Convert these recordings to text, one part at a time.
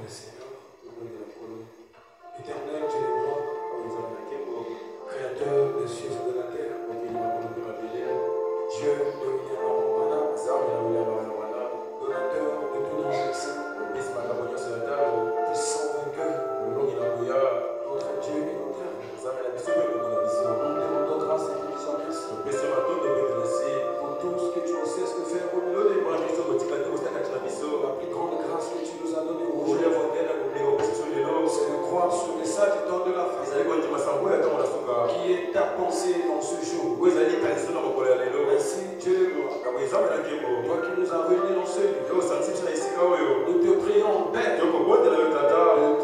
le Seigneur, éternel, tu es moi, créateur des cieux et de la terre, Dieu de donateur de tout notre puissant vainqueur, notre Dieu et notre nous te rendons grâce et puissance pour tout ce que tu ne cesses de faire pour nous. La plus grande grâce que tu nous as donnée aujourd'hui, c'est de croire ce message du temps de la fin qui est ta pensée dans ce jour. Merci Dieu de gloire. Toi qui nous as réunis dans ce lieu, nous te prions, Père, de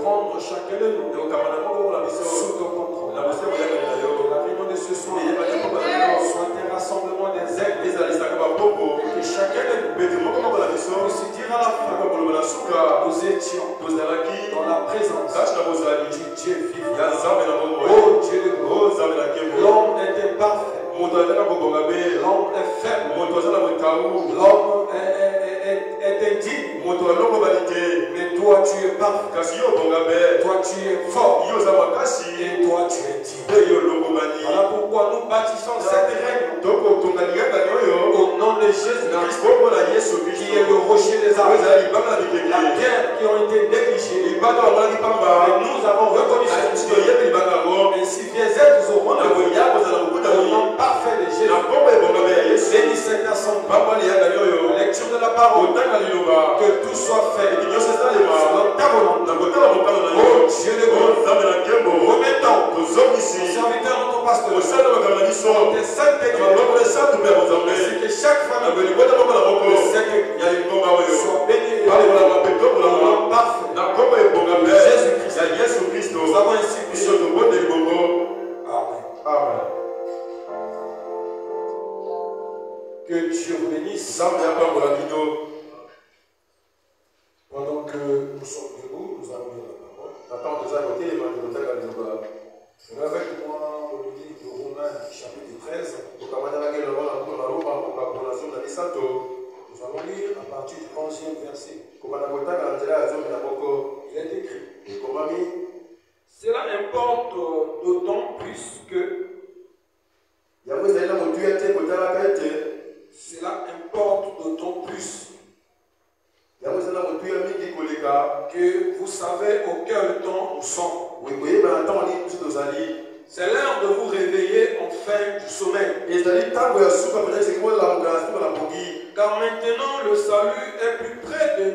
prendre chacun de nous sous ton contrôle. La réunion de ce soir soit un rassemblement des ailes, que chacun de nous puisse dire à la fin, nous étions dans la présence du Dieu vivant. Oh Dieu de gloire, l'homme était parfait. L'homme est faible. L'homme est indigne. Mais toi tu es parfait. Toi tu es fort. Et toi tu es digne. Voilà pourquoi nous bâtissons cette règle au nom de Jésus qui est le rocher des arbres. La terre qui ont été négligées. Et nous avons reconnu cette terre. Ainsi viens êtres au monde au nom parfait de Jésus. Bénis cette assemblée. La lecture de la parole. Que tout soit fait selon ta volonté. Oh Dieu de gloire, remettons nos serviteurs dans ton pasteur, tes saintes églises, ainsi que chaque famille de cette église soit bénie au nom parfait de Jésus-Christ. Nous avons ainsi prié. Amen. Que Dieu vous bénisse. Pendant que nous sommes debout, nous allons lire la parole. Avec moi au livre de Romains, chapitre 13. Nous allons lire à partir du 11e verset. Il est écrit: cela importe d'autant plus que cela importe d'autant plus que vous savez auquel temps nous sommes. C'est l'heure de vous réveiller enfin du sommeil. Car maintenant le salut est plus près de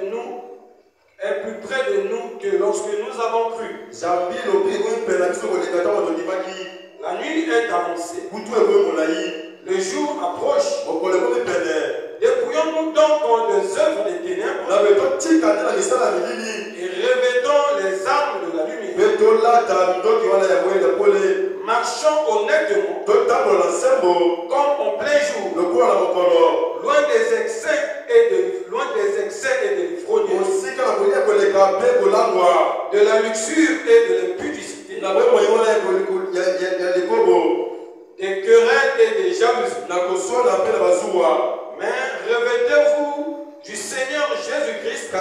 nous que lorsque nous avons cru. La nuit est avancée. Le jour approche. Dépouillons-nous donc des œuvres des ténèbres et revêtons les armes de la lumière. Marchons honnêtement comme en plein jour, loin des excès et de l'ivrognerie, de la luxure et de l'impudicité, des querelles et des jalousies. Mais revêtez-vous du Seigneur Jésus-Christ.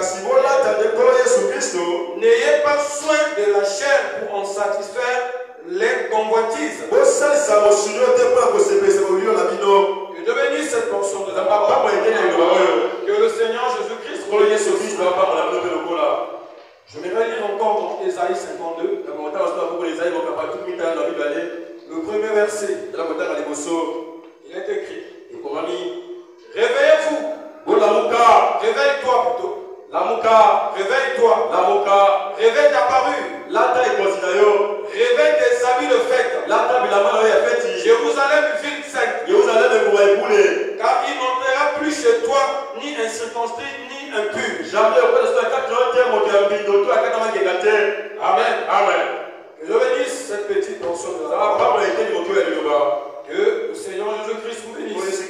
N'ayez pas soin de la chair pour en satisfaire les convoitises. Que devenue cette portion de la parole. Que le Seigneur Jésus-Christ. Je vais lire encore dans Ésaïe 52. Le premier verset. Il est écrit: réveillez-vous. Réveille-toi plutôt. Réveille-toi. Réveille ta parure. Réveille tes habits de fête. Jérusalem, ville sainte. Car il n'entrera plus chez toi ni incirconcis ni impur. Amen. Que je bénisse cette petite portion de la parole. Que le Seigneur Jésus-Christ vous bénisse.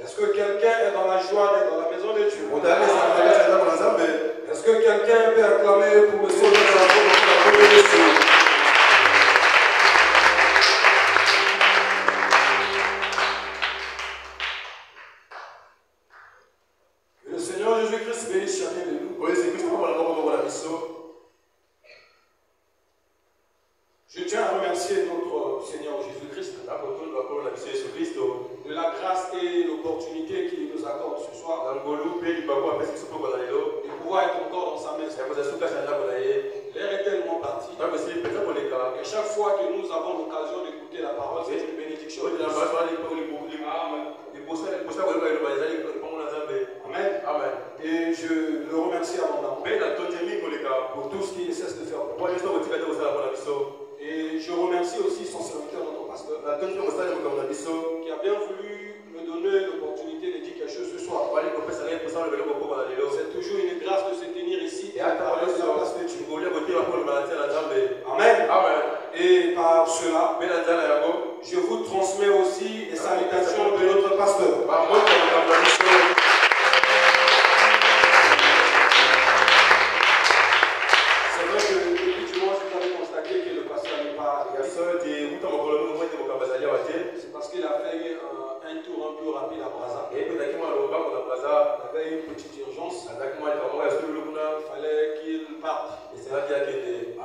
Est-ce que quelqu'un est dans la joie d'être dans la maison de Dieu? Est-ce que quelqu'un peut acclamer pour le Seigneur? Que le Seigneur Jésus-Christ bénisse chacun de nous. L'air est tellement parti. Et chaque fois que nous avons l'occasion d'écouter la parole, c'est une bénédiction. Amen. Amen. Et je le remercie abondamment pour tout ce qu'il cesse de faire. Et je remercie aussi son serviteur, notre pasteur, qui a bien voulu me donner l'opportunité de dire quelque chose ce soir. C'est toujours une grâce de se tenir ici et à parler de la place de Dieu. Amen. Amen. Et par cela, je vous transmets aussi les salutations de notre pasteur. C'est vrai que depuis dimanche, vous avez constaté que le pasteur n'est pas là. C'est parce qu'il a fait un tour un peu rapide à Brazza. Il avait une petite urgence. Il fallait qu'il parte.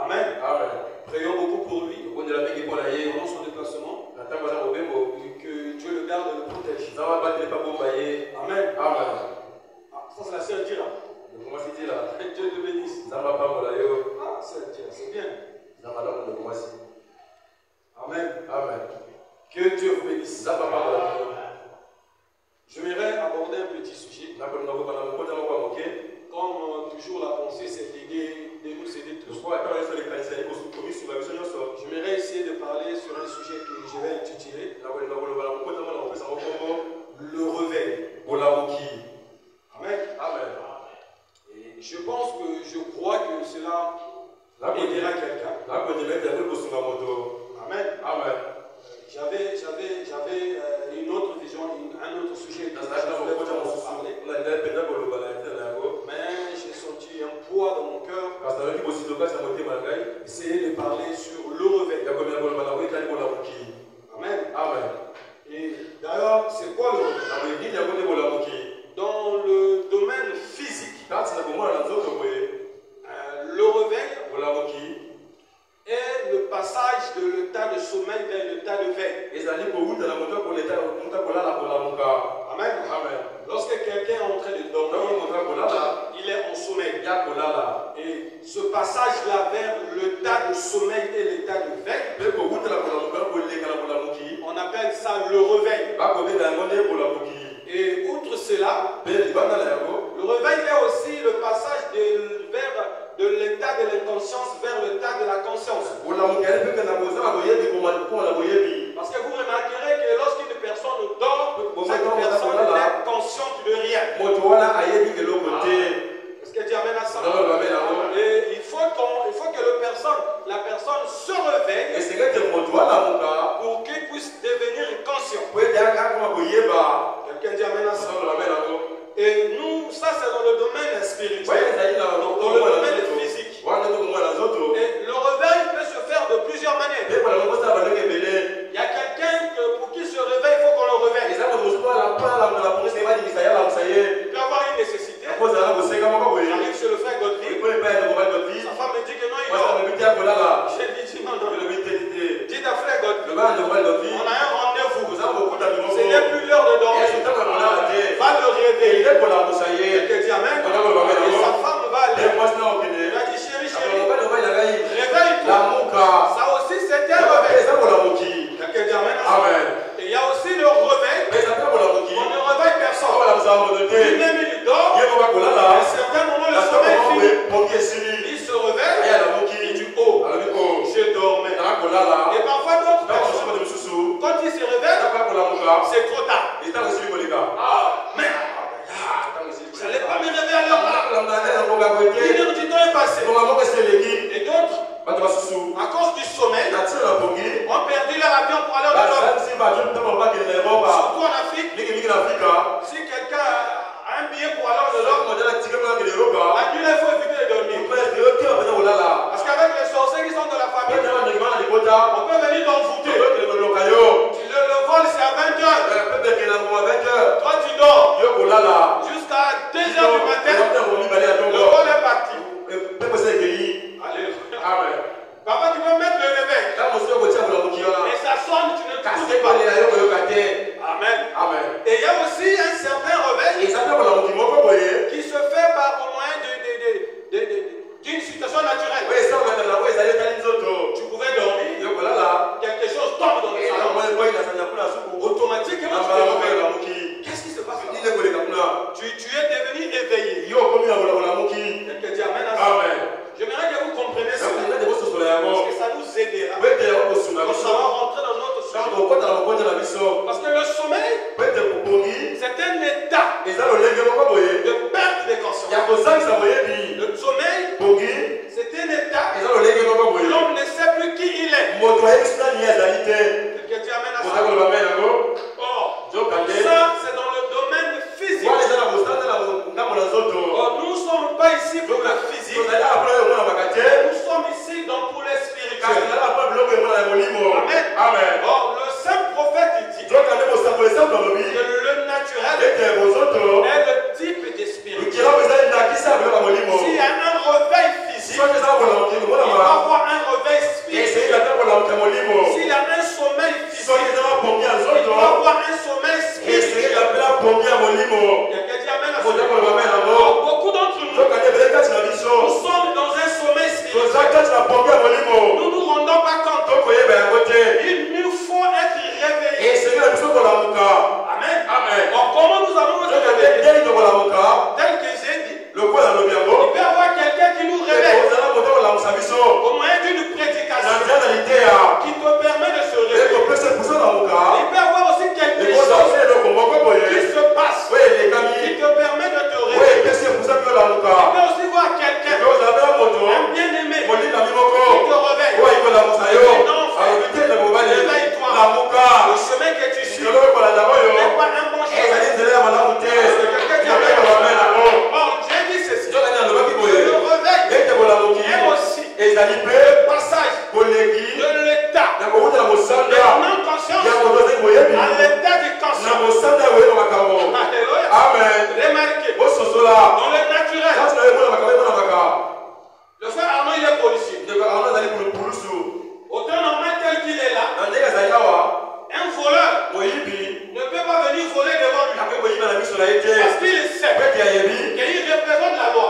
Amen. Amen. Prions beaucoup pour lui. Pendant son déplacement. Que Dieu le garde et le protège. Amen. Amen. Ah, ça c'est la sœur Dira. Dieu te bénisse. Ah, sœur Dira, c'est bien. Amen. Amen. Que Dieu vous bénisse. J'aimerais aborder un petit sujet. Comme toujours, la pensée c'est de nous aider tous. J'aimerais essayer de parler sur un sujet que je vais intituler le réveil. Amen. Amen. Et je pense que je crois que cela aidera quelqu'un. Amen. Amen. J'avais une autre vision, un autre sujet que je voulais parler. Mais j'ai senti un poids dans mon cœur. Essayer de parler sur le réveil. Amen. Amen. Et d'ailleurs, c'est quoi le réveil? Dans le domaine physique, le réveil est le passage de l'état de sommeil vers l'état de veille. Amen. Amen. Lorsque quelqu'un est en train de dormir, il est en sommeil. Et ce passage-là vers l'état de sommeil et l'état de veille, on appelle ça le réveil. Et outre cela, le réveil est aussi le passage de l'état de l'inconscience vers l'état de la conscience. Parce que vous remarquerez que lorsqu'une personne dort, cette personne n'est consciente de rien. Est-ce que Dieu amène à ça? Et il faut que la personne se réveille pour qu'il puisse devenir conscient. Quelqu'un dit amène à ça? Et nous, ça c'est dans le domaine spirituel, dans le domaine physique. Et le réveil peut se faire de plusieurs manières. Il y a quelqu'un pour qui se réveille, il faut qu'on le réveille. Il peut avoir une nécessité. J'arrive chez le frère Godfrey. Sa femme me dit que non, il dort. J'ai dit non. Dites à frère Godfrey, on a un rendez-vous. Ce n'est plus l'heure de dormir. Va le réveiller. Quelqu'un dit amen. Et sa femme va aller. Il a dit chérie, réveille-toi. Ça aussi c'était un réveil. Quelqu'un dit amen. Et il y a aussi le réveil. On ne réveille personne. Lui-même il dort. À un certain moment le sommeil finit. Il se réveille. Il dit oh, je dormais. Et parfois d'autres personnes, quand ils se réveillent, c'est trop tard. Ah, mais je n'allais pas me réveiller à l'heure. 1h du temps est passé. Et d'autres, à cause du sommeil, ont perdu leur avion pour aller au job. Surtout en Afrique, si quelqu'un a un billet pour aller au job, la nuit il faut éviter de dormir. Parce qu'avec les sorciers qui sont de la famille, on peut venir t'envoûter. Le vol c'est à 20h. Toi tu dors jusqu'à 2h du matin. Le vol est parti. Alléluia. Papa, tu peux mettre le réveil. Et ça sonne, tu ne t'écoutes pas. Amen. nous nous rendons pas compte. Il nous faut être réveillés. Amen. Amen. Donc comment nous allons nous réveiller? Tel que j'ai dit, il peut y avoir quelqu'un qui nous réveille au moyen d'une prédication qui te permet de se réveiller. Il peut y avoir aussi quelque chose qui se passe qui te permet de te réveiller. Il peut aussi voir quelqu'un, un bien-aimé, qui te réveille. Non, réveille-toi. Le chemin que tu suis n'est pas un bon chemin. Bon, j'ai dit ceci. Le réveil est aussi le passage de l'état de non-conscience à l'état de conscience. Alléluia. Amen. Remarquez, dans le naturel, le frère Arnaud, il est policier. Au temps normal tel qu'il est là, un voleur ne peut pas venir voler devant lui. Parce qu'il sait qu'il représente la loi.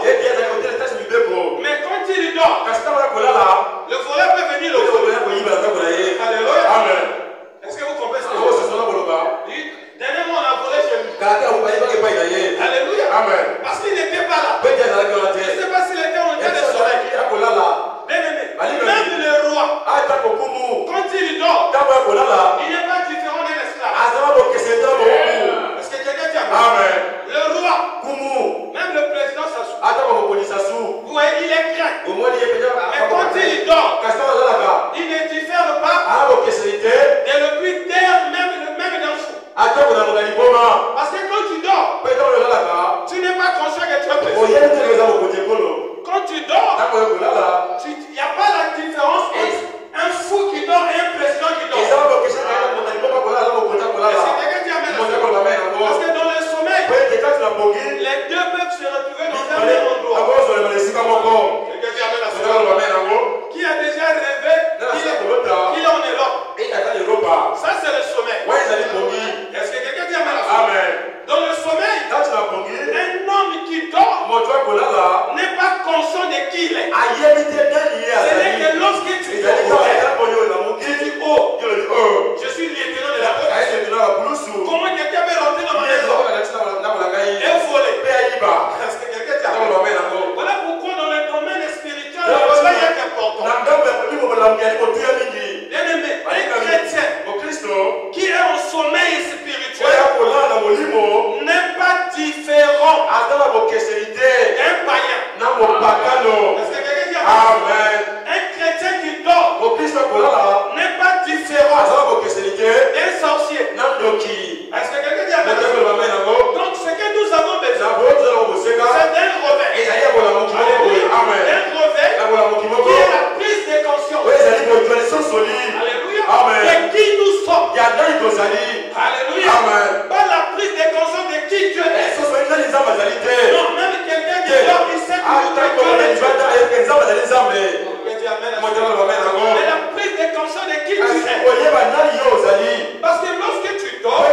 Mais quand il dort, le voleur peut venir le voler. Alléluia. Amen. Est-ce que vous comprenez ce que je veux dire? Dernièrement, on a volé chez lui. Alléluia. Amen. Parce qu'il n'était pas là. Je ne sais pas s'il était en état de sommeil. Même le roi, quand il dort, il n'est pas différent d'un esclave. Est-ce que quelqu'un dit amen? Le roi, même le président s'assout. Vous voyez, il est craint. Mais quand il dort, il ne diffère pas de le plus terre, même d'un fou. Parce que quand tu dors, tu n'es pas conscient que tu es président. Quand tu dors, il n'y a pas la différence entre un fou qui dort et un président qui dort. Parce que dans le sommeil, les deux peuvent se retrouver dans un même endroit. Qui a déjà rêvé qu'il est en Europe. Ça, c'est le sommeil. Est-ce que quelqu'un dit amen? Dans le sommeil, un homme qui dort n'est pas conscient de qui il est. Ce n'est que lorsque tu te réveilles, tu dis oh, je suis lieutenant de la police. Comment quelqu'un peut rentrer dans ma maison et voler? Est-ce que quelqu'un dit amen? Voilà pourquoi dans le domaine spirituel, le réveil est important. Bien-aimé, un chrétien qui est en sommeil spirituel n'est pas différent d'un païen. Est-ce que quelqu'un dit amen? Un chrétien qui dort n'est pas différent d'un sorcier. Est-ce que quelqu'un dit amen? Donc ce que nous avons besoin, c'est d'un réveil. Un réveil qui est la prise de conscience. Alléluia. De qui nous sommes. Alléluia. Pas la prise de conscience de qui Dieu est. Non, même quelqu'un qui dort, il sait que Dieu est. Mais la prise de conscience de qui tu es. Parce que lorsque tu dors,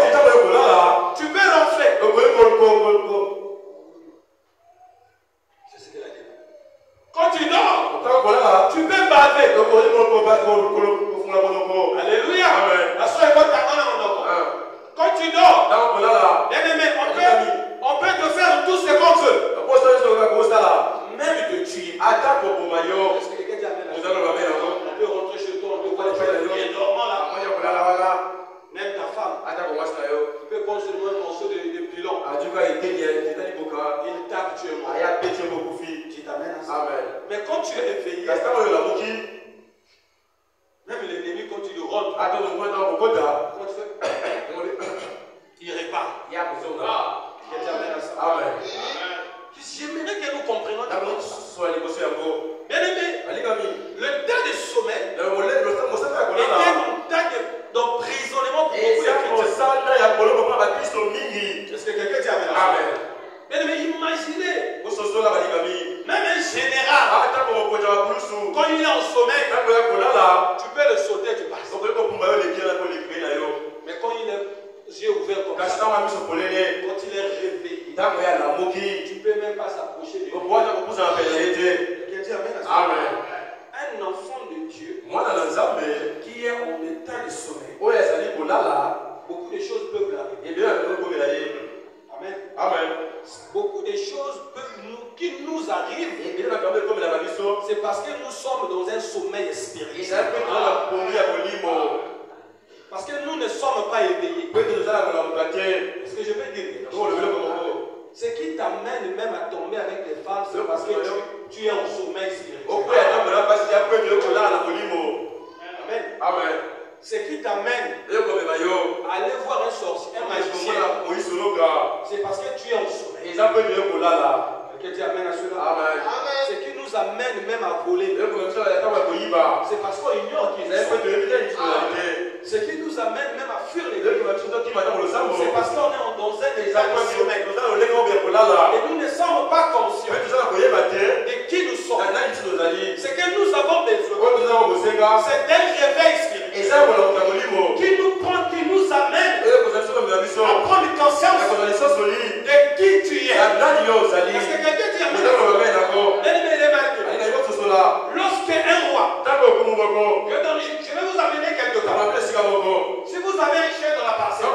tu peux ronfler. C'est ce qu'elle a dit. Quand tu dors, tu peux baver. Alléluia. Quand tu dors, bien-aimé, on peut te faire tout ce qu'on veut. Même te tuer. Est-ce que quelqu'un dit amen? On peut rentrer chez toi, on peut voir les gens qui sont dormants là. Même ta femme. Tu peux prendre seulement un morceau de pilon. Il tape, tu es mort. Tu t'amènes à ça. Mais quand tu es éveillé, même l'ennemi, quand tu le rentres, quand tu fais, il répare. J'aimerais que nous comprenions d'abord. Bien-aimé, le tas de sommeil était un tas d'emprisonnement pour beaucoup de chrétiens. Est-ce que quelqu'un dit amen? Bien-aimé, imaginez, même un général, quand il est en sommeil, tu peux le sauter du passé. Mais quand il est yeux ouverts comme ça, quand il est réveillé, tu ne peux même pas s'approcher de lui. Quelqu'un dit amen. Un enfant C'est parce que nous sommes dans un sommeil spirituel. Parce que nous ne sommes pas éveillés. Ce que je veux dire, ce qui t'amène même à tomber avec les femmes, c'est parce que tu es en sommeil spirituel. Amen. Ce qui t'amène à aller voir un sorcier, un magicien, c'est parce que tu es en sommeil. Que Dieu amène à cela. Amen. Ce qui nous amène même à voler, c'est parce qu'on ignore qui est. Ce qui nous amène même à fuir les délits, c'est parce qu'on est dans un état de sommeil. Et nous ne sommes pas conscients de qui nous sommes. Ce que nous avons besoin, c'est d'un réveil spirituel qui nous amène à prendre conscience de qui tu es. Parce que quelqu'un dit amen. Lorsque un roi, je vais vous amener quelque part. Si vous avez un chien dans la parcelle,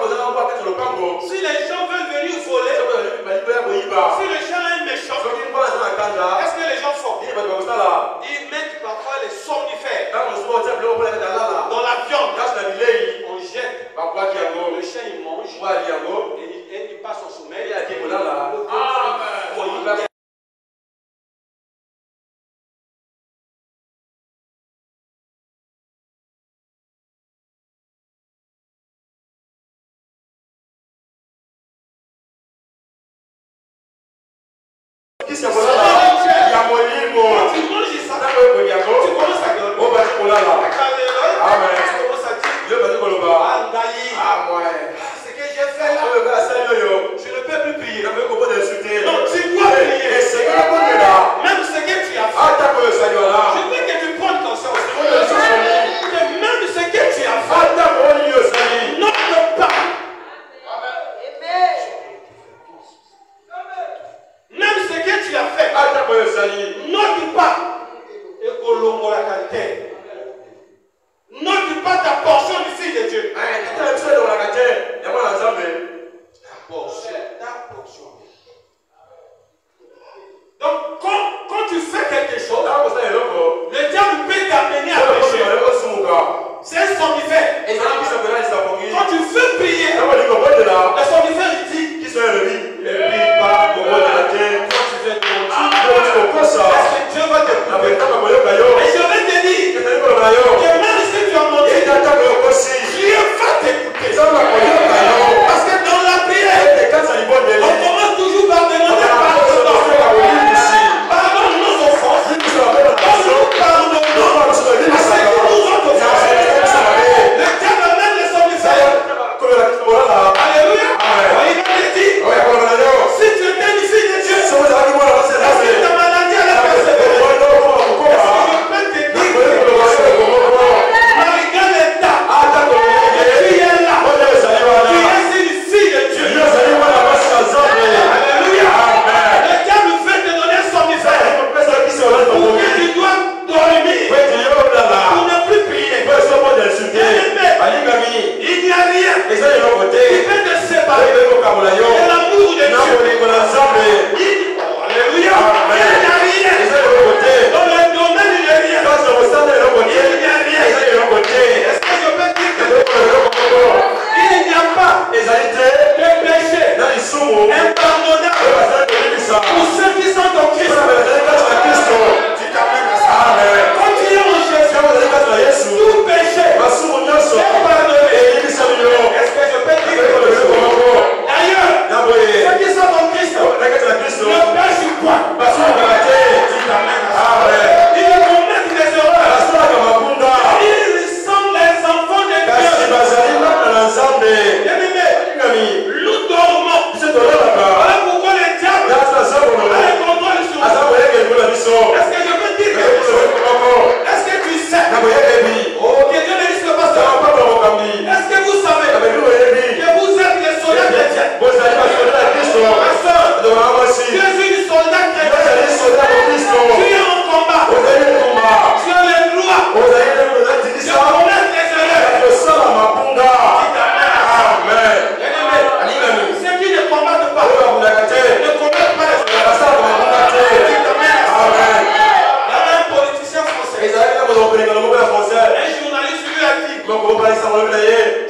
si les gens veulent venir voler, si le chien est méchant, est-ce que les gens font? Ils mettent parfois les somnifères dans la viande. On jette. Le chien il mange et il passe au sommeil. Non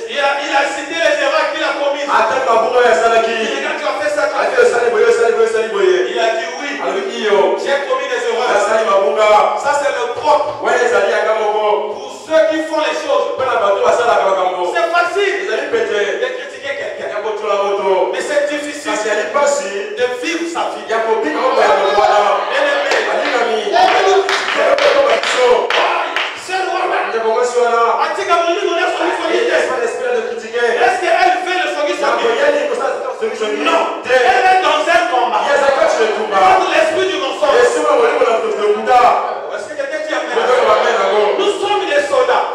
Il a cité les erreurs qu'il a commises. Il dit, quand tu as fait ça, tu as fait ça. Il a dit oui. J'ai commis des erreurs. Ça c'est le propre. Pour ceux qui font les choses. C'est facile de critiquer quelqu'un. Mais c'est difficile de vivre sa vie. Est-ce qu'elle fait le songi? Non. Elle est dans un combat contre l'esprit du mensonge. Est-ce que quelqu'un dit amen? Nous sommes des soldats.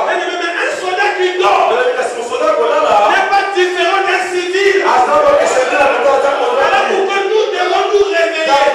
Mais un soldat qui dort n'est pas différent d'un civil. Alors pourquoi nous devons nous réveiller?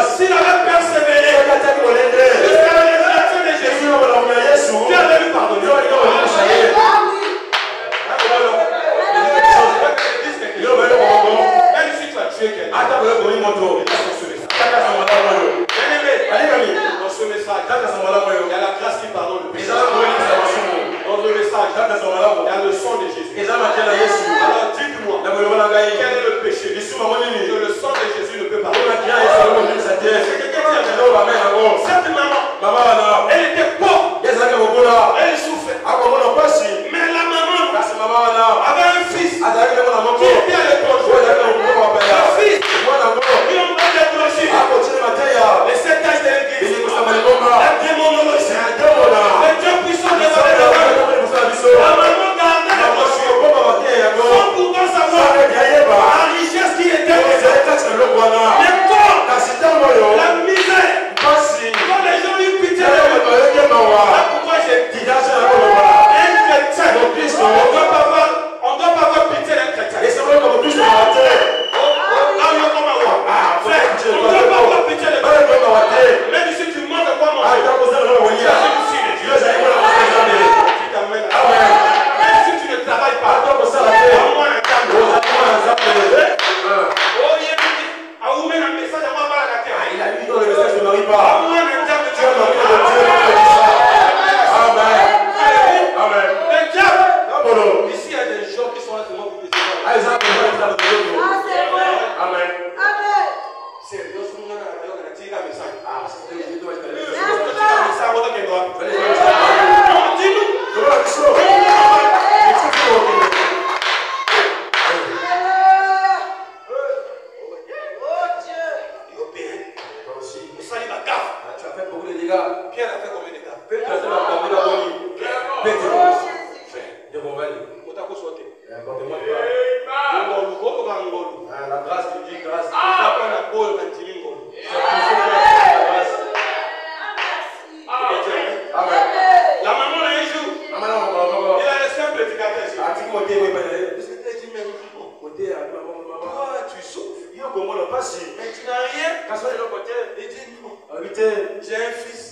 s'il avait persévéré jusqu'à la résurrection de Jésus, Dieu allait lui pardonner. Même si tu as tué quelqu'un, dans ce message, il y a la grâce qui pardonne. Dans le message, il y a le sang de Jésus. Alors dites-moi, quel est le péché que le sang de Jésus ne peut pas pardonner? Cette maman, elle était pauvre, elle souffrait. Mais la maman avait un fils qui était à l'étranger. Le fils, qui ont déclenché les 7 âges de l'église, la démonologie, le Dieu puissant de la maman gardait la brochure sans pourtant savoir la richesse qui était là. Mais quand la misère, quand les gens lui pitié, pourquoi j'ai dit un chrétien, on ne doit pas avoir pitié d'un chrétien. Frère, on ne doit pas avoir pitié d'un chrétien. Même si tu manques de quoi manger, même si tu ne travailles pas, au moins un temps. Ici, il y a des gens qui sont là seulement pour plaisir. Amen. C'est Dieu qui nous a dit un message. Dis-nous. Pierre a fait combien de dégâts? La grâce qui dit grâce. La maman l'a un jour. Il a laissé un prédicateur. Toi, tu souffres. Mais tu n'as rien. Il dit non. J'ai un fils.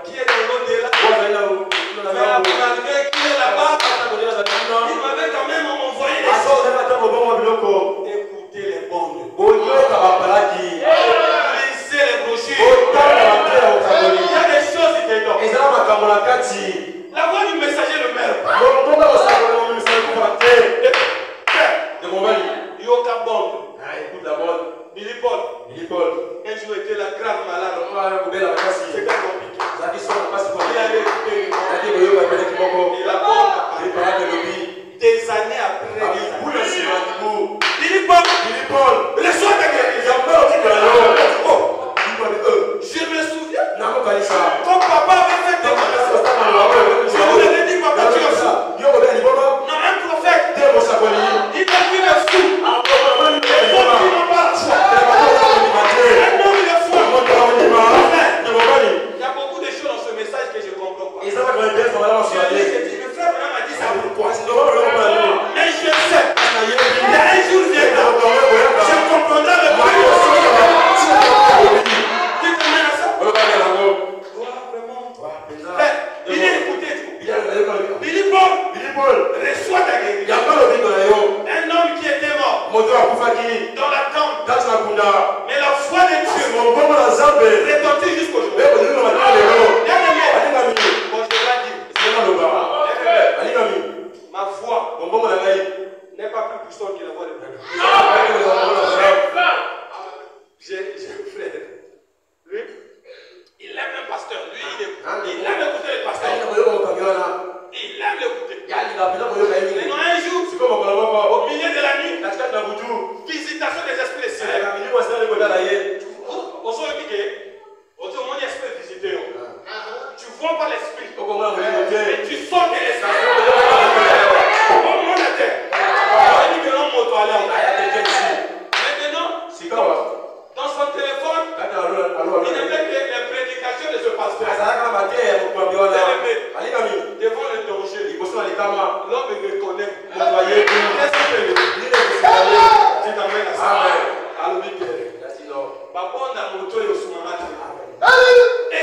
Qui est dans l'au-delà. Malgré qu'il est là-bas, il m'avait quand même envoyé des choses. Écoutez les bonnes. Lisez les brochures. Il y a des choses qui t'aident. La voix du messager le maire. Yoka Bond. Écoute la bonne. Billy Paul. Un jour était la grave malade. C'était compliqué. Il avait écouté une voix. Et la bonne des années après. Billy Paul. Le soir de guérison. Je me souviens. Quand papa avait fait des déclarations. Je vous l'avais dit, papa, tu es fou. Non, un prophète. Il a vu le fou. Il y a beaucoup de choses dans ce message que je ne comprends pas. J'ai dit, le frère Branham m'a dit ça pourquoi. Mais je sais. Il y a un jour viendra. Je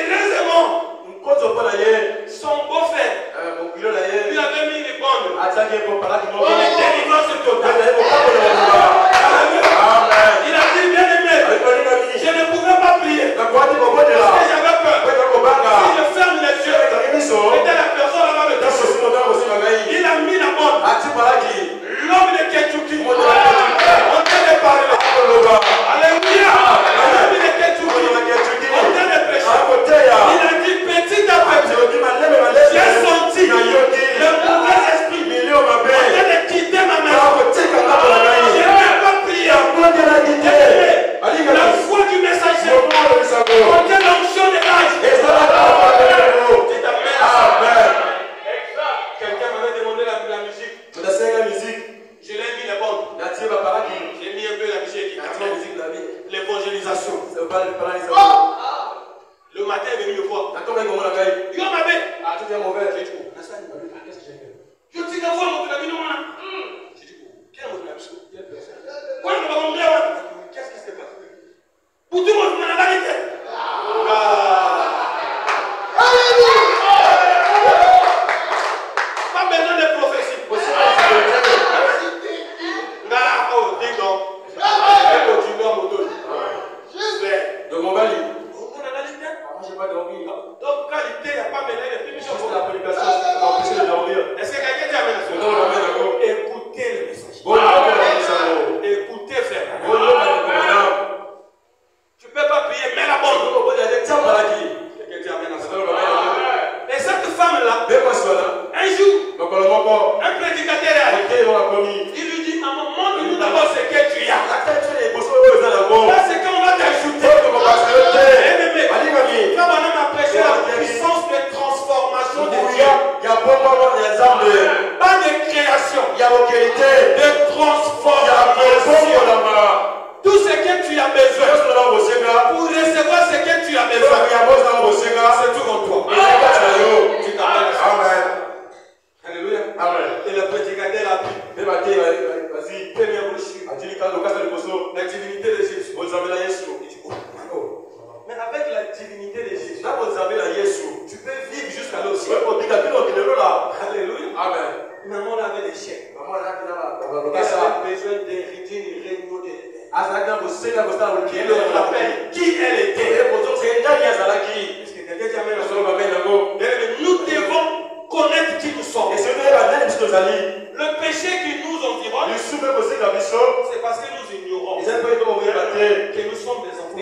Heureusement, son beau-frère lui avait mis les bandes. Pour une délivrance totale. Il a dit, bien aimé, je ne pouvais pas prier parce que j'avais peur. Si je ferme les yeux, peut-être la personne va me toucher. Il a mis la bande. L'homme de Ketchuki. On t'aide parler. Alléluia. L'homme de Ketchuki. On t'aide prêcher. Il a dit petit à petit. J'ai senti le mauvais esprit. On t'aide quitter ma maison. Je n'ai pas prié. La foi du messager. On t'aide l'onction de l'âge. Quelqu'un m'avait demandé la musique. Je l'ai mis les bandes. J'ai mis un peu la musique. L'évangélisation. Le matin, il est venu me voir. Yo, ma belle. J'ai dit, oh, qu'est-ce que j'ai fait? Je dis, la voix, mon ami, non, j'ai dit, quelle est mon ami? Qu'est-ce qui s'est passé? Pour tout le monde, on a la vérité. Pas besoin de prophétie. Oh, dis donc. Continue à m'auto. De mon bali. Donc, quand il n'y a pas mené les permissions pour la prédication, empêcher de dormir. Est-ce que quelqu'un dit amen? Écoutez le message. Écoutez, frère. Tu ne peux pas prier, mais la bonne. Quelqu'un dit amen. Et cette femme-là, un jour, un prédicateur est allé. Il lui dit, maman, montre-nous d'abord ce que tu as. Là, c'est quand on va t'ajouter. Quand on a prêché la puissance de transformation de Dieu. Pas de création. De transformation. Tout ce que tu as besoin pour recevoir ce que tu as besoin, c'est tout en toi. Tu t'appelles. Amen. Alléluia. Amen. Et le prédicateur a dit, première brochure, la divinité de Jésus. Mais avec la divinité de Jésus, tu peux vivre jusqu'à l'eau. Alléluia. Amen. Maman avait des chèques. Elle avait besoin d'hériter une réunion de qui le rappelle qui elle était. Est-ce que quelqu'un dit amen? Nous devons connaître qui nous sommes. Le péché qui nous environne, c'est parce que nous ignorons que nous sommes des enfants.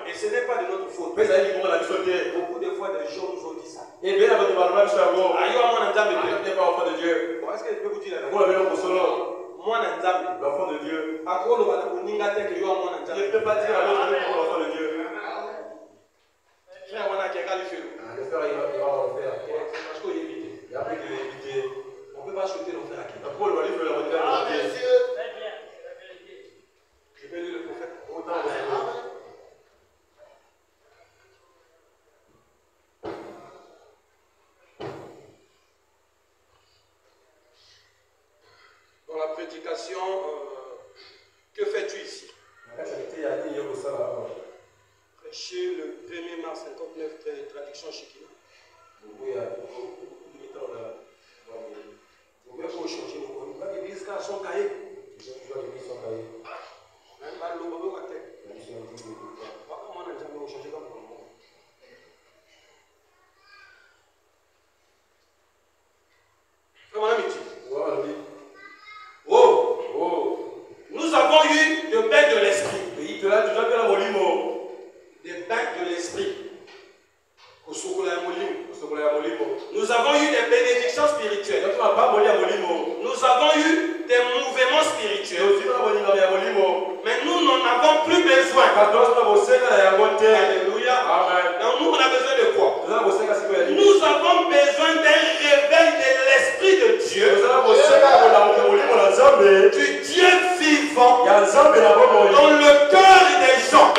Et ce n'est pas de notre faute. Beaucoup de fois, des gens nous ont dit ça. Est-ce que je peux vous dire la vérité? Moi, l'enfant de Dieu. Je ne peux pas dire à l'autre l'enfant de Dieu. Frère, on a quelqu'un qui fait. Le frère, il va le faire. Parce qu'il est évité. Il y a plus de éviter. On ne peut pas souhaiter le frère à qui. Je vais lire le prophète. Dans la prédication, que fais-tu ici? Prêcher le 1er mars 59, traduction Shekina. Vous pouvez changer vos colis. L'église a son cahier. Même pas l'eau, on va tête. Comment on a jamais changé comme ça? Nous avons eu de bains de l'esprit. Des bains de l'esprit. Nous avons eu des bénédictions spirituelles. Nous avons eu des mouvements spirituels. Mais nous n'en avons plus besoin. Alléluia. Donc nous, on a besoin de quoi? Nous avons besoin d'un réveil de l'esprit de Dieu. Du Dieu vivant dans le cœur des gens.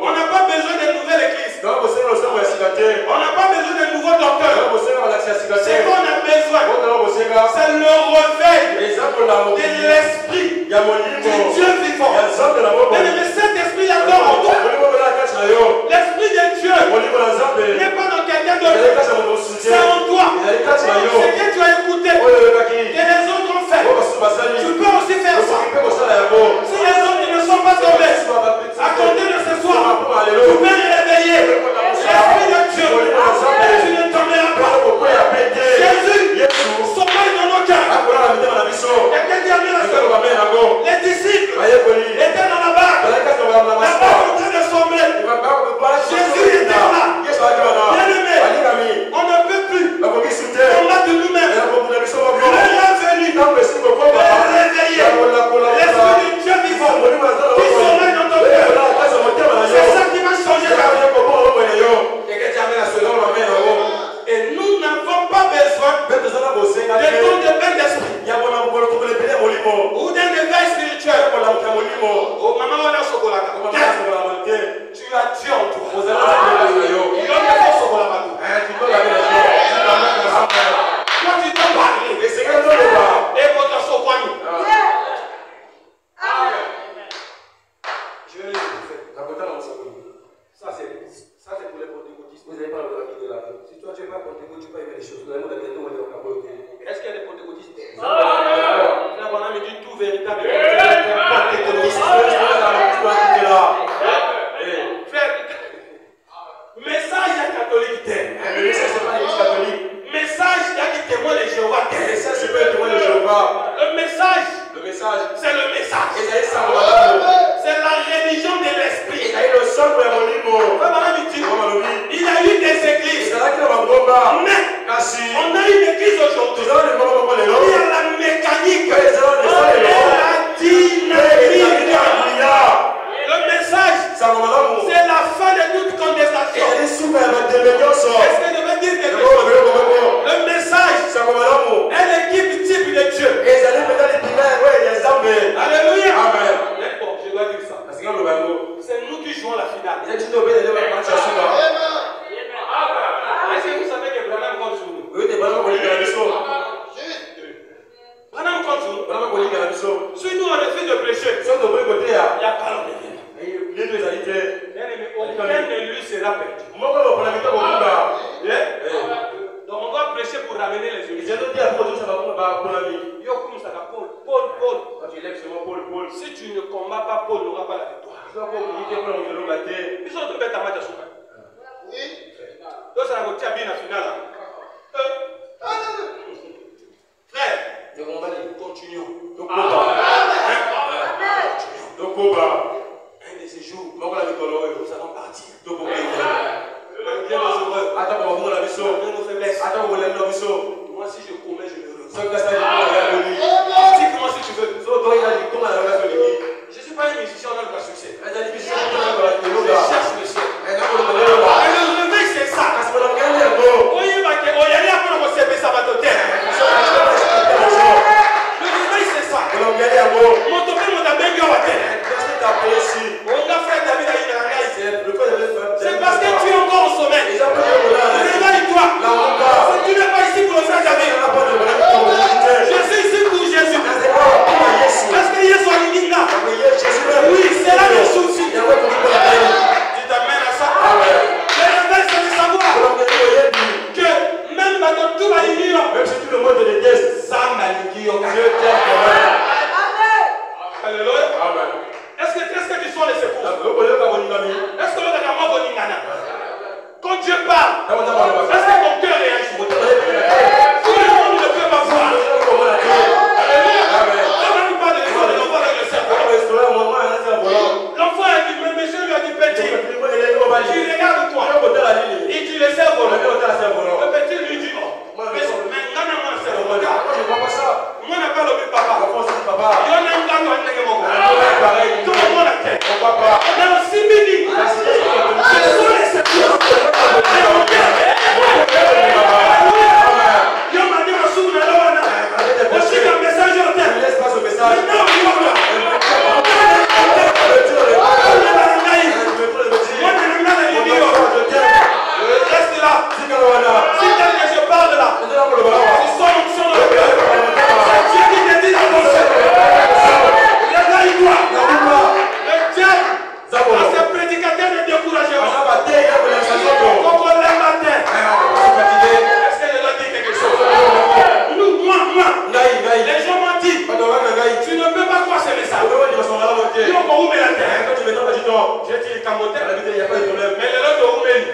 On n'a pas besoin de nouvelles églises. On n'a pas besoin de nouveaux docteurs. Ce qu'on a besoin, c'est le réveil de l'esprit du Dieu vivant. Tu as Dieu en toi. Toi, tu dois parler. Et votre soin. Je vais le dire. Ça, c'est pour les pentecôtistes. Vous n'avez pas le droit de la vie. Si toi, tu n'es pas pentecôtiste, tu peux aimer les choses. Est-ce qu'il y a des pentecôtistes? On a dit tout véritable. Message à catholique. Message à qui témoin de Jéhovah. Le message, c'est le message. C'est la religion de l'esprit. Il y a eu des églises. Mais on a une église aujourd'hui. Il y a la mécanique. Il y a la dynamique. Le message, c'est la fin de toute condensation. Est-ce que je veux dire quelque chose? Le message est l'équipe type de Dieu. Alléluia. Amen. Bon, je dois dire ça. C'est nous qui jouons la finale. Est-ce que vous savez que Branham compte sur nous? Branham compte sur nous. Si nous on refuse de prêcher, il n'y a pas l'obéissance. Aucun élu sera perdu. Donc on doit prêcher pour ramener les élus. Paul. Si tu ne combats pas, Paul n'aura pas la victoire. Ils sont tombés à Matasuka. Oui. Donc ça va bien la finale. Frère, continuons. Un de ces jours, nous allons partir. Malgré nos erreurs, malgré nos faiblesses. Moi, si je commets, je le refais. Dis-moi si tu veux. Je ne suis pas un musicien, on a le succès. Je cherche le ciel. Et le réveil, c'est ça. Le réveil, c'est ça. C'est parce que tu es encore au sommet. Réveille-toi. Si tu n'es pas ici pour le frère David, je suis ici pour Jésus. Parce que Jésus est là. Oui, c'est là le souci. Tu t'amènes à ça. Le réveil, c'est de savoir que même dans tout va dire, même si tout le monde te déteste, ça m'a dit, Dieu t'aime. Alléluia. Est-ce que tu sens les secours? Est-ce que le Kama Boningana? Quand Dieu parle, est-ce que ton cœur réagit? Tout le monde ne peut pas voir. Alléluia. On va nous parler de l'enfant avec le cerveau. L'enfant a dit, mais monsieur lui a dit, petit, tu regardes toi et tu le cerveau. Le petit lui dit, oh, mais maintenant, c'est le regard. Moi, on n'a pas le papa. Il y en a un gars qui a tout le monde a tête. Mais aussi, Midi, je suis les secours. Il m'a dit, aussi, un message en tête. Maintenant, reste là. Si tel que je parle là, ils sont dans le cœur. C'est Dieu qui te dit dans ton cœur. Réveille-toi. Le diable a ses prédicateurs de découragement. Quand on lève la tête, est-ce que je dois dire quelque chose? Moi, les gens m'ont dit, tu ne peux pas croire ces messages. Ils ont corrompé la terre. J'ai dit, Kamoté, mais le lot de Roumène.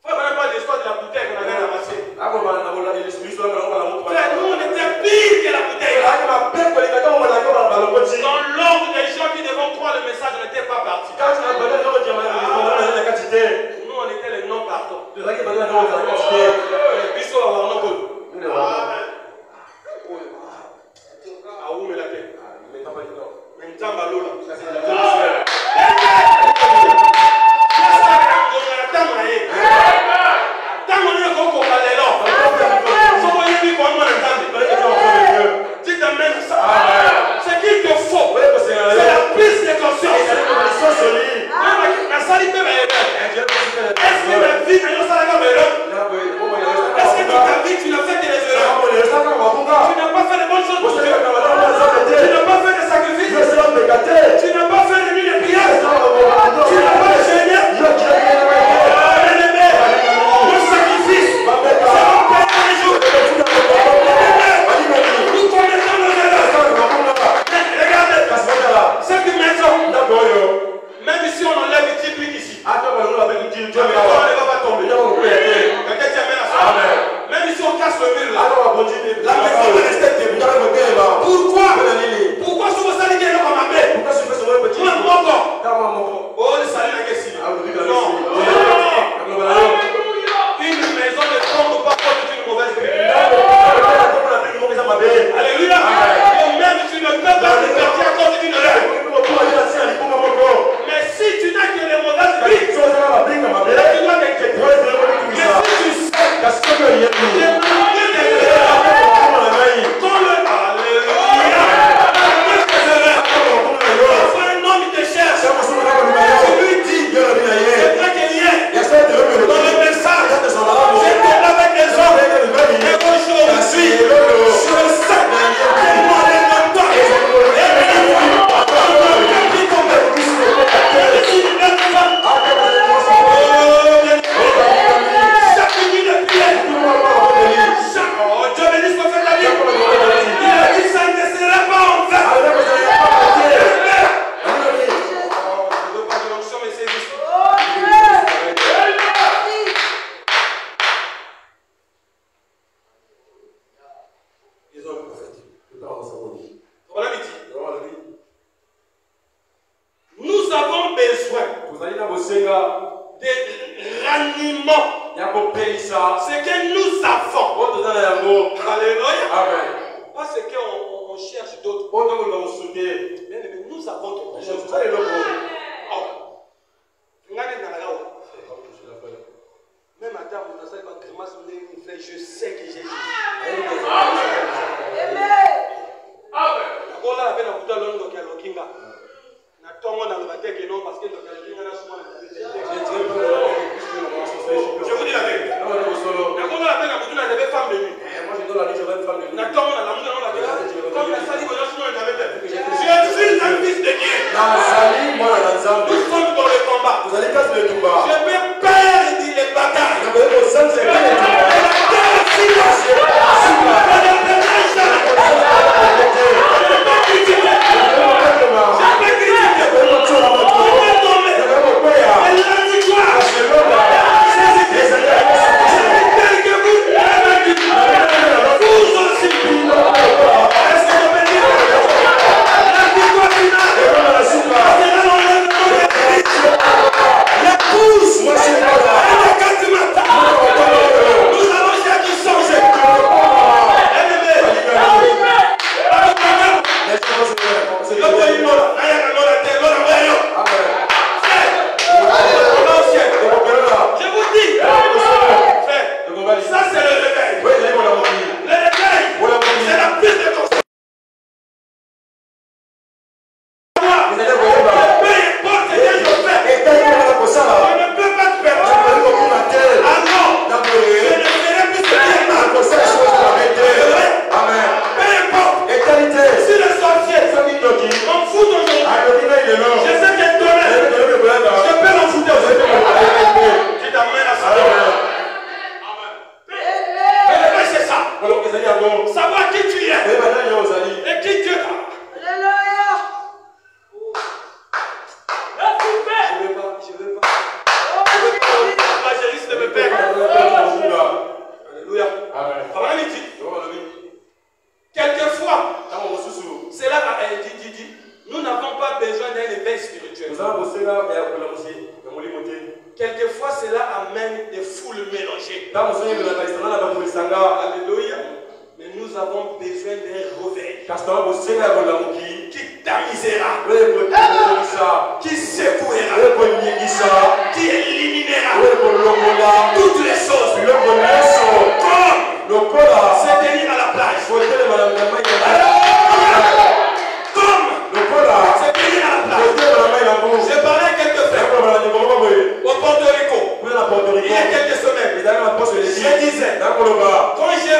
Faut même pas l'histoire de la bouteille qu'on avait ramassée. Nous, on était pire que la bouteille. Dans l'ordre des gens qui devaient croire le message, on n'était pas partis. Nous, on était les non-partants. Alléluia. Et même tu ne peux pas te perdre à cause d'une erreur. Mais si tu n'as que les mauvaises vies, là tu dois t'inquiéter. Mais si tu sais, les maladies des erreurs, qu'on le Alléluia. Parfois un homme te cherche. Tu lui dis, c'est vrai qu'il y est. Dans le message, j'étais avec des hommes. Et aujourd'hui, je sais que moi, les mentors, chaque nuit de prière, Dieu bénisse mon frère David. Il a dit ça ne sera pas en vain. Je ne veux pas que l'onction me saisisse. Ils ont le prophète. Voilà, Miti. Nous avons besoin de raniments. Ce que nous avons. Alléluia. Amen. Pas ce qu'on cherche d'autres. Mais nous avons quelque chose. Même à table, je sais que j'ai Jésus. Je vous dis la vérité. Je suis un fils de Dieu. Nous sommes dans le combat. Je peux perdre les batailles. Savoir qui tu es et qui Dieu a. Je risque de me perdre. Alléluia. Quelquefois, cela a dit, nous n'avons pas besoin d'un éveil spirituel. Quelquefois, cela amène des foules mélangées. Alléluia. Mais nous avons besoin d'un réveil qui tamisera, qui secouera, qui éliminera toutes les choses. Comme se tenir à la plage. Comme se tenir à la plage. J'ai parlé à quelques frères au Porto Rico. Il y a quelques semaines. Je disais, quand j'ai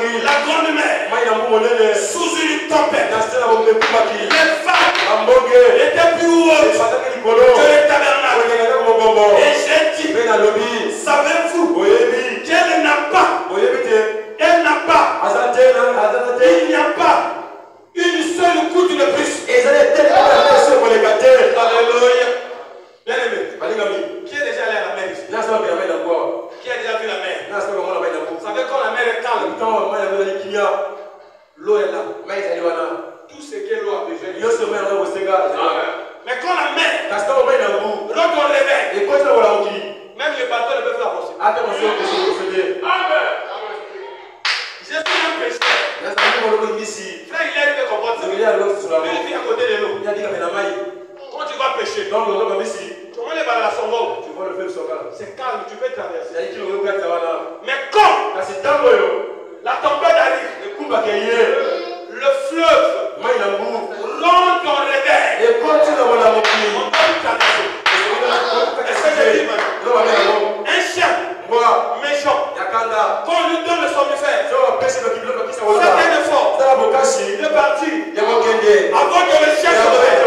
vu la grande mer sous une tempête, les vagues étaient plus hautes que le tabernacle. Et j'ai dit, savez-vous qu'elle n'a pas, il n'y a pas une seule goutte de plus. Alléluia. Bien aimé, qui est déjà allé à la mer ici? Qui a déjà vu la mer? Vous savez quand la mer est calme, l'eau est là. Tout ce que l'eau a besoin. Mais quand la mer, lorsqu'on réveille, même les bateaux ne peuvent pas avancer. Je suis un pécheur. Frère, il a eu des comportements. Lui, il vit à côté de l'eau. Quand tu vas pêcher, comment les balles sont bonnes? C'est calme, tu peux traverser. Mais quand la tempête arrive, le fleuve rend ton réveil, on peut traverser. Est-ce que je dis maintenant? Un chien méchant, quand on lui donne le somnifère, faites un effort de partir avant que le chien se réveille.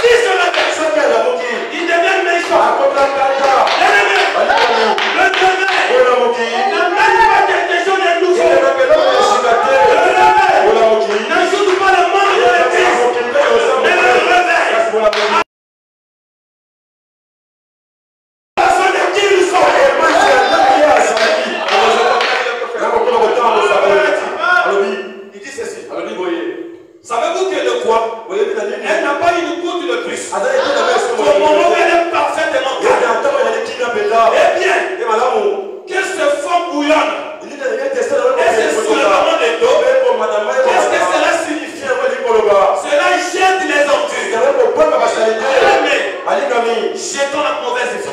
Si cela fait, il devient méchant. Le réveil n'amène pas quelque chose de nouveau. N'ajoute pas le monde de l'église, mais le réveil. Savez-vous que le quoi? Elle n'a pas une goutte de plus. Au moment où elle est parfaitement calme. Eh bien, que ce fond bouillonne et ce soulèvement de dos, qu'est-ce que cela signifie? Cela jette les ordures. Mais jetons la mauvaise effet.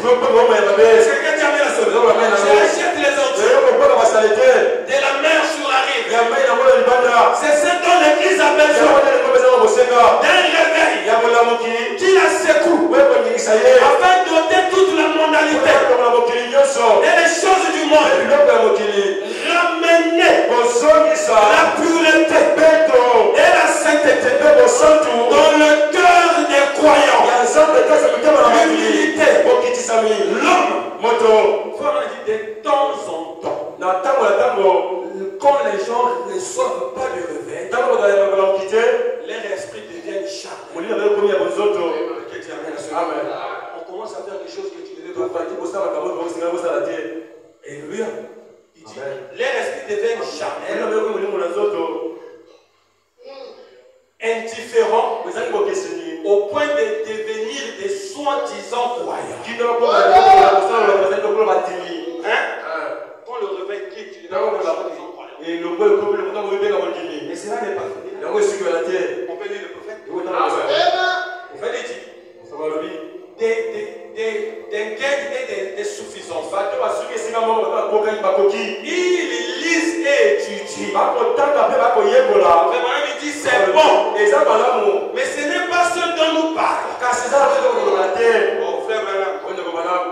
C'est quelqu'un qui a mis la solution. Cela jette les ordures de la mer sur la rive. C'est ce dont l'église a besoin. D'un réveil qui la secoue afin d'ôter toute la mondialité et les choses du monde. Ramener la pureté et la sainteté dans le cœur des croyants. L'humilité. L'homme. De temps en temps. Quand les gens ne reçoivent pas de réveil, leur esprit devient charnel. On commence à faire des choses que tu ne devais pas faire. Et lui, il dit, leur esprit devient charnel, indifférent, au point de devenir des soi-disant croyants. Quand le réveil quitte, tu ne devais pas soi-disant croyants. Et cela n'est pas fait. On peut lire le prophète. On fait des gains et des suffisances. Ils lisent et étudient. Vraiment, il dit c'est bon. Mais ce n'est pas ce dont nous parlons. Oh frère Branham,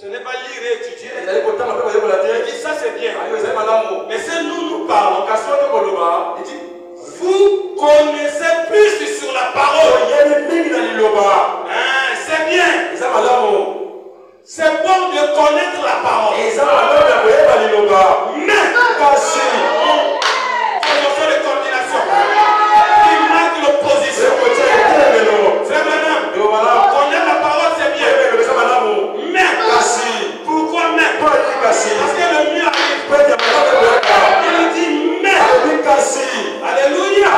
ce n'est pas lire et étudier. Il dit ça c'est bien. Mais ce nous parlons. Il dit vous connaissez plus sur la parole. C'est bien. C'est bon de connaître la parole. Mais promotion de coordination qui marque l'opposition. Frère Branham, connaître la parole c'est bien. Mais pourquoi mais? Parce que le mieux arrive. Il dit mais. Alléluia.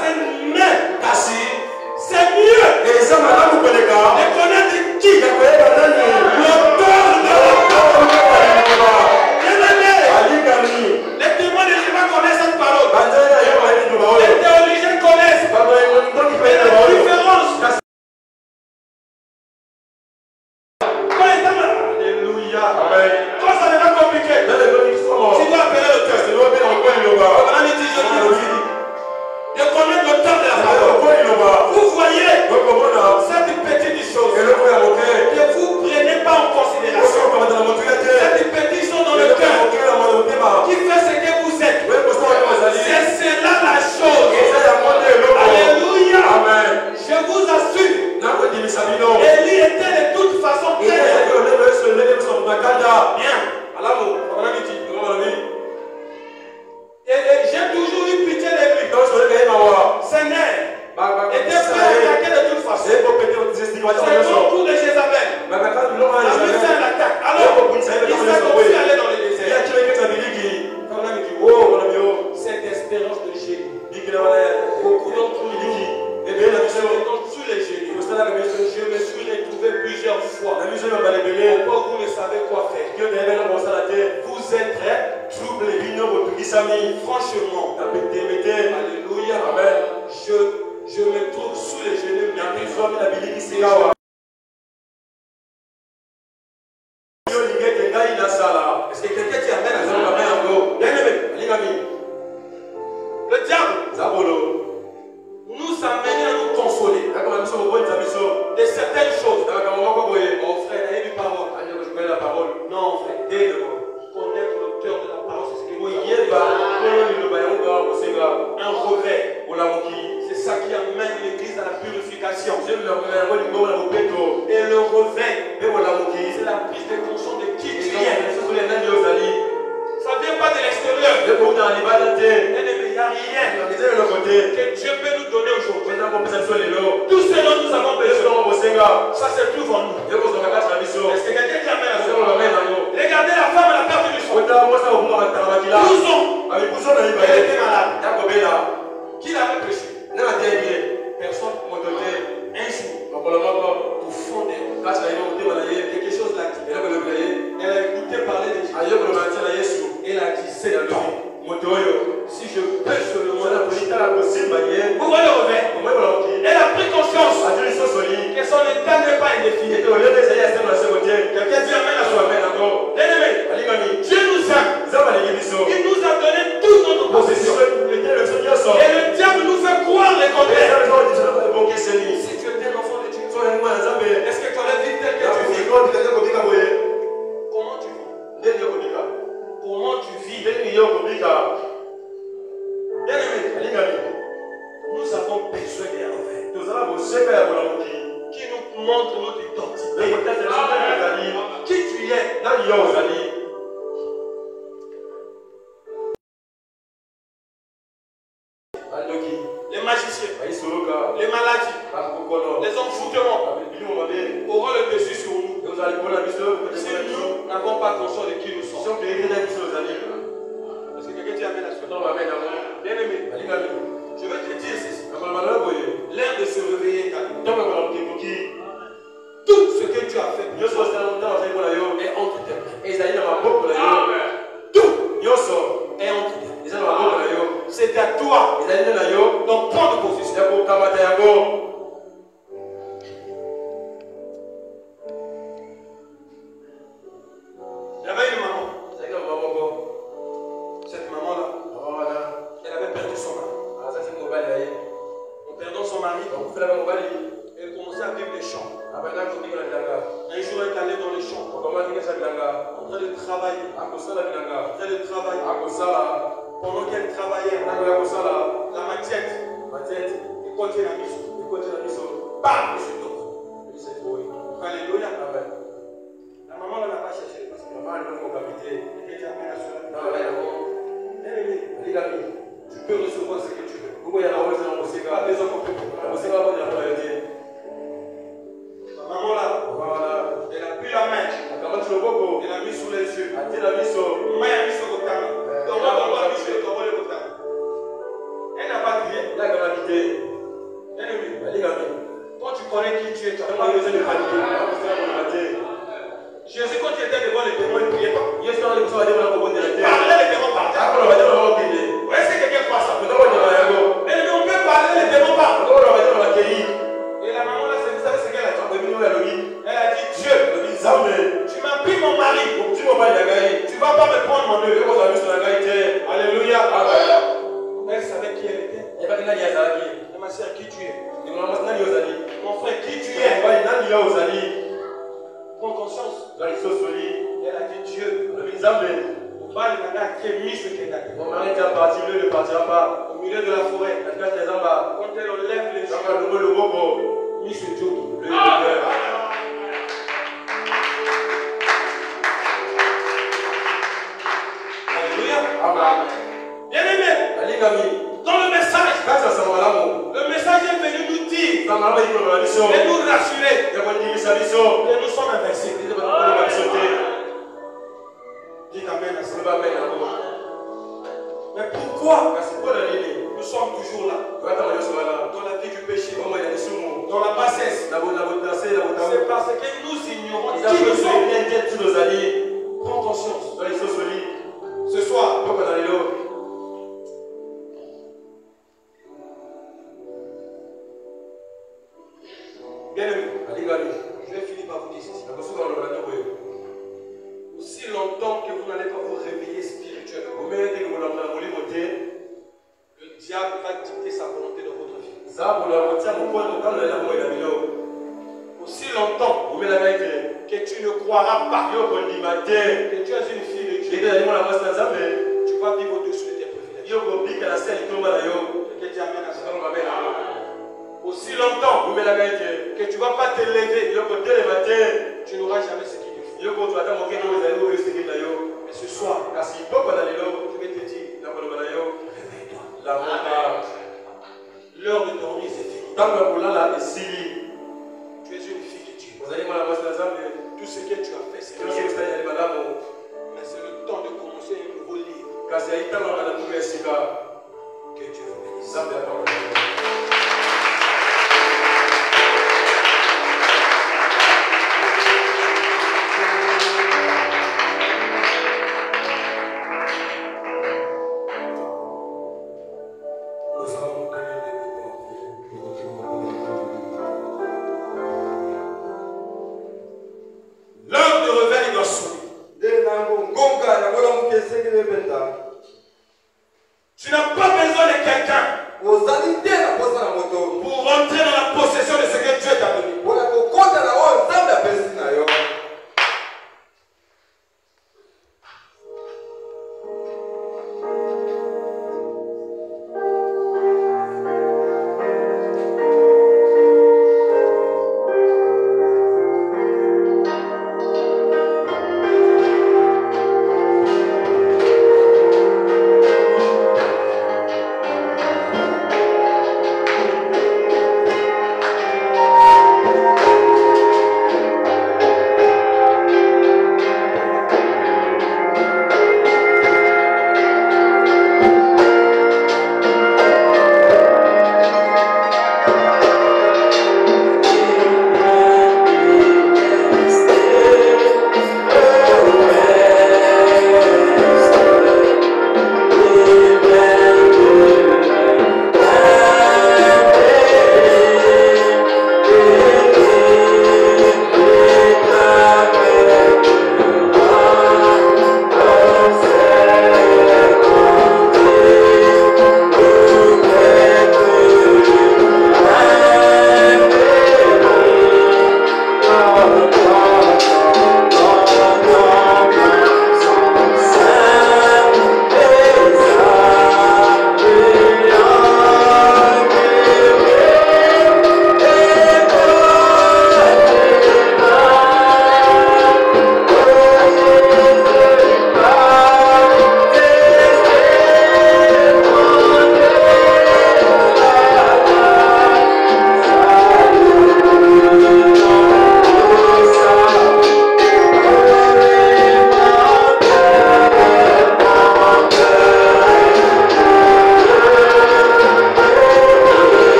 C'est mais. C'est mieux de connaître qui? L'auteur de la parole. Les témoins de Jéhovah connaissent cette parole. Les théologiens connaissent. Mais la différence. Alléluia. Quand ça devient compliqué, tu dois appeler l'auteur. De connaître l'auteur de la parole. Vous voyez cette petite chose que vous ne prenez pas en considération. Cette petite chose dans le cœur qui fait ce que vous êtes. C'est cela la chose. Alléluia. Je vous assure. Élie était de toute façon très bien. Et j'ai toujours eu pitié de lui. Seigneur, était prêt à attaquer de toute façon. C'est au coup de Jézabel. La mise à l'attaque. Alors, il s'est confié à aller dans le désert. Cette espérance de génie. Beaucoup d'entre nous, sur les génies, je me suis retrouvé plusieurs fois. Pourquoi vous ne savez quoi faire? Vous êtes très troublés. franchement, alléluia, je me trouve sous les genoux. Est-ce que quelqu'un qui amène à ça? Bien-aimé, le diable nous amène à nous consoler de certaines choses. Oh frère, il y a une parole. Non frère, connaître l'auteur de la parole, c'est ce que nous un revers. C'est ça qui amène l'église à la purification. Et le revers, c'est la prise de conscience de qui tu es. Ça ne vient pas de l'extérieur. Il n'y a rien que Dieu peut nous donner aujourd'hui. Tout ce dont nous avons besoin, ça se trouve en nous. Est-ce que quelqu'un qui amène à ça? Regardez la femme à la perte du sang. 12 ans. Elle était malade. Qui l'avait péché? Personne. Un jour, au fond d'elle, quelque chose l'a dit. Elle a écouté parler de Jésus. Elle a dit, c'est le temps. Si je peux seulement vous voyez le revers. Elle a pris conscience que son état n'est pas indéfini. Quelqu'un dit amen à soi. Bien-aimé, Dieu nous aime. Il nous a donné toute notre possession. Et le diable nous fait croire les contraires. Si tu étais un enfant de Dieu, est-ce que tu aurais dit tel que tu vis? Comment tu vis? Comment tu vis? Bien-aimé, nous avons besoin d'un revers qui nous montre notre identité. Qui tu es? Les magiciens, les maladies, les envoûtements auront le dessus sur nous. Si nous n'avons pas conscience de qui nous sommes. Parce que quelqu'un dit amen à ce moment. Bien-aimé, je veux te dire ceci. L'air de se réveiller est tout ce que tu as fait est entre tes mains. Tout est entre tes mains. C'est à toi. Donc prends de position. Il y avait une maman. Cette maman-là, elle avait perdu son mari. En perdant son mari, elle commençait à vivre les champs. Un jour, elle est allée dans les champs, en train de travailler. Pendant qu'elle travaillait, la matière, et quand elle a mis, bam, alléluia. La maman ne l'a pas cherché. Elle dit amen à cela. Tu peux recevoir ce que tu veux. Pas besoin qu'on te maman là, elle a pris la main, elle a mis sous les yeux. Elle a mis sur le côté. Elle n'a pas crié. Quand tu connais qui tu es, tu n'as pas besoin de paniquer. Jésus, quand il était devant les démons, il ne priait pas. Il parlait, les démons partaient. Est-ce que quelqu'un croit ça? Mais on peut parler, les démons partent. Et la maman là, vous savez ce qu'elle a dit? Elle a dit, Dieu, tu m'as pris mon mari. Tu ne vas pas me prendre mon neveu. Alléluia. Elle savait qui elle était. Et ma soeur, qui tu es? Mon frère, qui tu es? Prends conscience. Elle a dit, Dieu, au milieu de la forêt, quand elle enlève les yeux, Miss Dieu. Alléluia. Bien-aimé, dans le message est venu nous dire et nous rassurer que nous sommes invincibles. Dites amen à ça. Mais pourquoi nous sommes toujours là? Dans la vie du péché, dans la bassesse. C'est parce que nous ignorons qui nous sommes. Prends conscience. Ce soir, vais finir par vous dire ceci. Aussi longtemps que vous n'allez pas vous réveiller spirituellement, le diable va dicter sa volonté dans votre vie. Aussi longtemps que tu ne croiras pas que tu es une fille de Dieu, tu vas vivre au-dessus de tes privilèges. Que Dieu amène à ça. Aussi longtemps que tu ne vas pas te lever, tu n'auras jamais ce qu'il te faut. Mais ce soir, je vais te dire, l'heure de dormir c'est fini. Tu es une fille de Dieu. Tout ce que tu as fait, c'est bien. Mais c'est le temps de commencer un nouveau livre. Que Dieu vous bénisse. L'heure de réveil doit sonner. Tu n'as pas besoin de quelqu'un pour rentrer dans la possession de ce que Dieu t'a donné.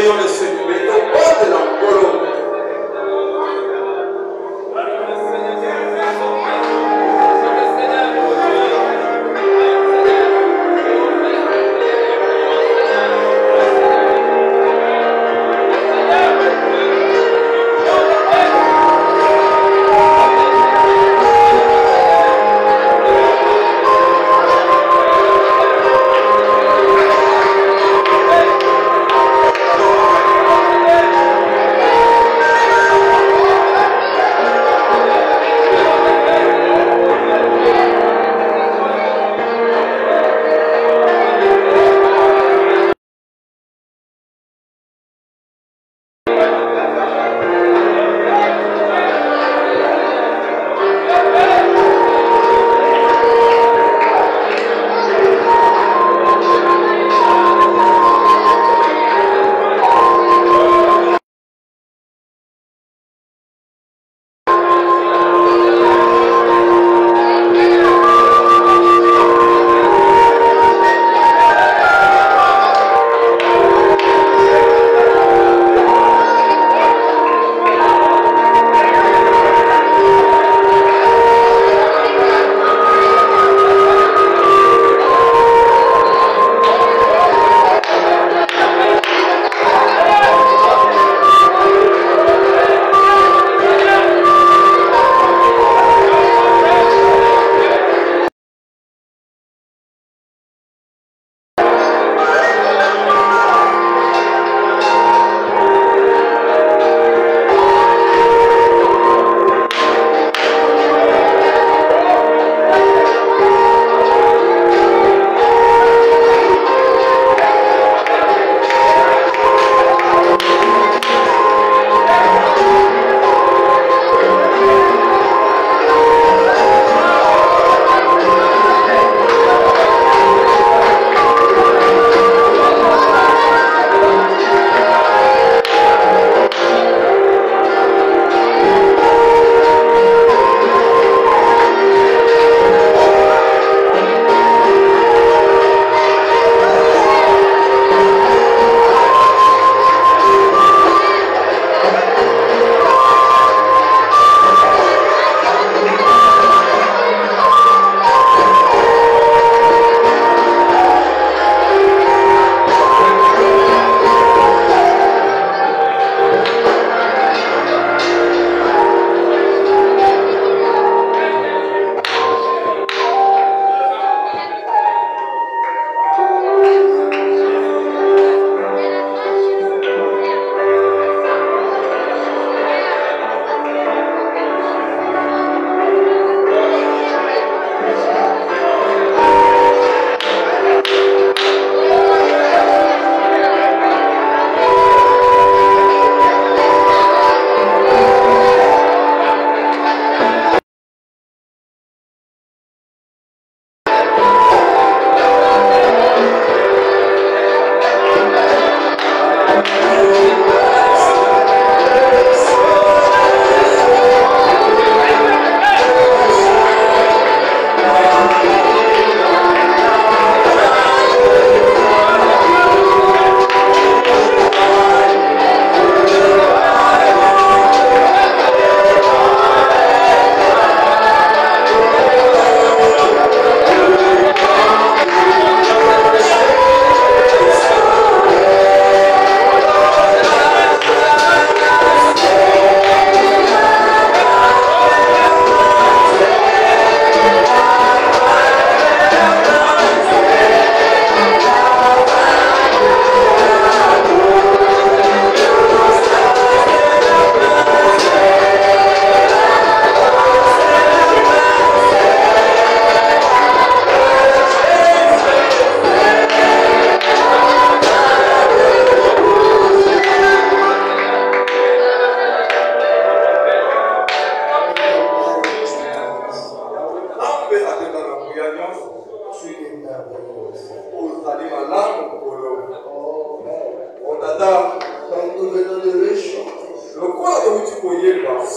réveillons le Seigneur. Mais au bord de l'Angolo.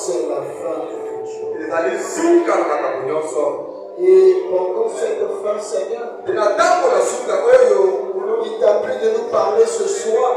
C'est la fin du futur. Et pendant cette fin, Seigneur, il t'a plu de nous parler ce soir.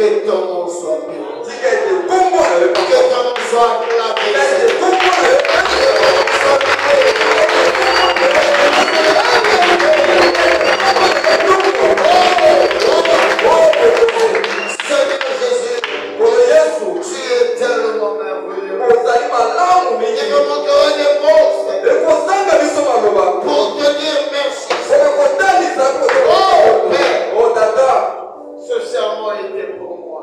Que ton nom soit béni. Que ton nom soit acclamé. Seigneur Jésus, tu es tellement merveilleux. Et que mon cœur est beau, pour te dire merci. Oh Père, ce serment était pour moi.